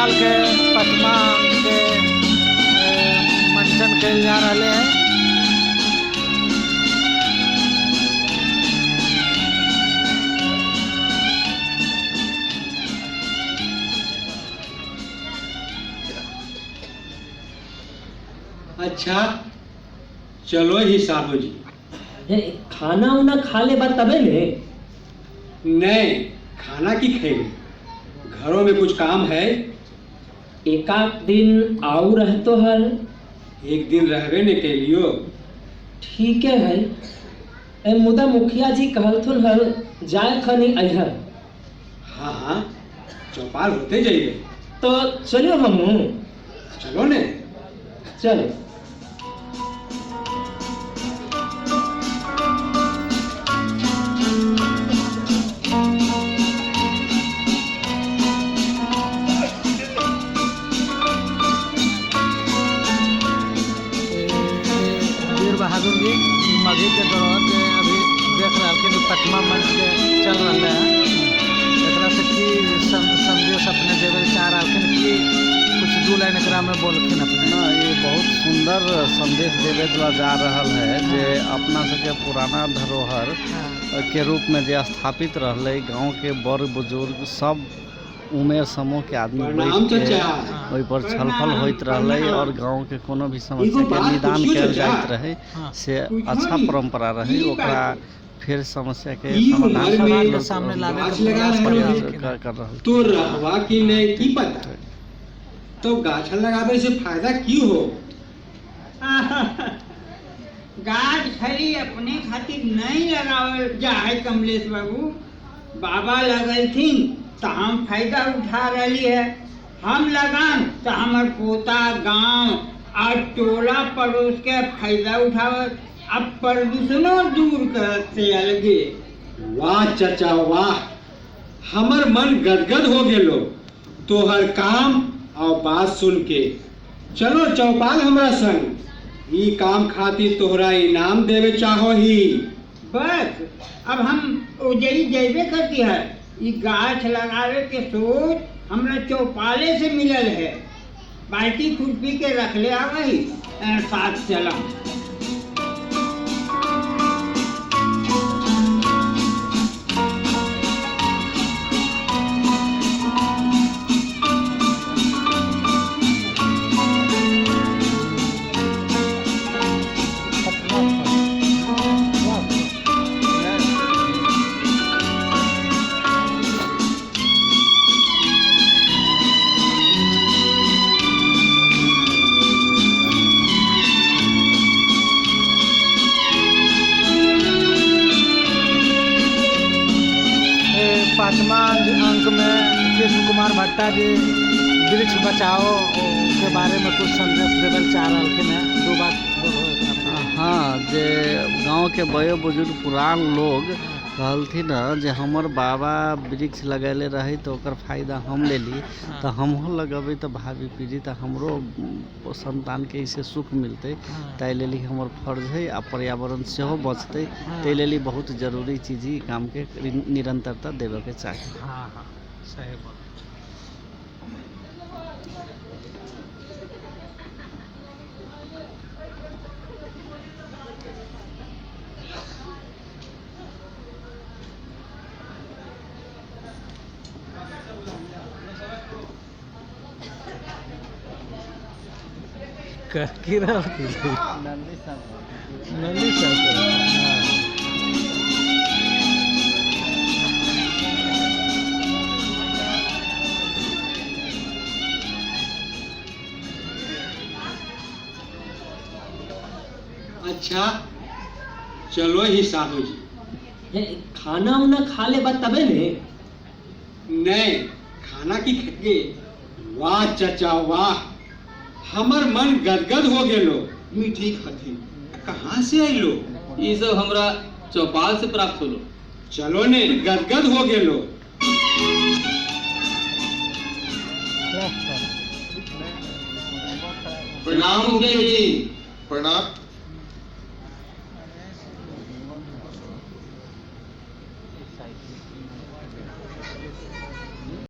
चौपाल के पचमा अंक के मंचन कल जा रहे हैं। अच्छा चलो ही साहू जी। खाना उना खा ले बा तबे ने। नहीं खाना की खेल, घरों में कुछ काम है। एक आध दिन आऊ रह तो हल। एक दिन रहवे ने के लियो। ठीक है ए मुदा मुखिया जी कहलथुन हल जाए खनी अहर। हाँ हाँ चौपाल होते जाइए। तो चलियो हम। चलो ने। चलो बहादुर जी मघी के दौरान अभी देख रहा कि पचमा मंच के चल रहा है। एकरा से की संदेश अपने देवे चाह रहा कि कुछ दू लाइन एकरा में बोलखिन अपने। ना ये बहुत सुंदर संदेश देवे जा रहा है जे अपना सबके पुराना धरोहर के रूप में जे स्थापित रहले, गांव के बड़ बुजुर्ग सब उमेर समूह के आदमी बैठ के ओहि पर छलफल होइत रहले और गांव के कोनो भी समस्या के निदान कयल जाइत रहे से अच्छा परंपरा रहे। ओकरा फिर समस्या के समाधान के सामने लाने कर रहल। तो रहवा की नहीं की पता, तो गाछ लगावे से फायदा की हो। गाछ खरी अपने खातिर नहीं लगावल जाए कमलेश बाबू, बाबा लगलथिन तो हम फायदा उठा रही है। हम लगान तो हमार पोता गांव और टोला पड़ोस के फायदा उठावत, अब प्रदूषणों दूर करते अलगे। वाह चाचा वाह, हमर मन गदगद हो गेलो तोहर काम और बात सुन के। चलो चौपाल हमरा संग, ई काम खातिर तोहरा इनाम देवे चाहो ही। बस अब हम ओजई जेबे करती है। ये गाछ लगावे के सोच हमरा चौपाले से मिलल है। बाल्टी खुरपी के रख ले आवही साथ चला। पांचवा अंक में कृष्ण कुमार भट्टा जी वृक्ष बचाओ के बारे में कुछ संदेश देवल चाह रहा है। दो बात बोलो। हाँ जे गांव के बड़े बुजुर्ग पुरान लोग कहलथिन जे हमर बाबा वृक्ष लगैले रही तो ओकर फायदा हम ले ली, तो हमहूँ लगेबै तो भावी पीढ़ी तो हमरो संतान के इसे सुख मिलते। ताहि लेली हमर फर्ज है आ पर्यावरण सेहो बचते। ताहि लेली बहुत जरूरी चीज ही काम के निरंतरता देवे के चाहिए। हाँ हाँ सही बात। नंदी अच्छा चलो ही साहू जी। खाना उना खा ले बा तबे ने। नहीं खाना की खेगे। वाह चाचा वाह, हमर मन गदगद हो गेलो। मीठी खथी कहाँ से आइलो? ये सब हमरा चौपाल से प्राप्त होलो। चलो ने गदगद हो गेलो। प्रणाम मुखिया जी। प्रणाम।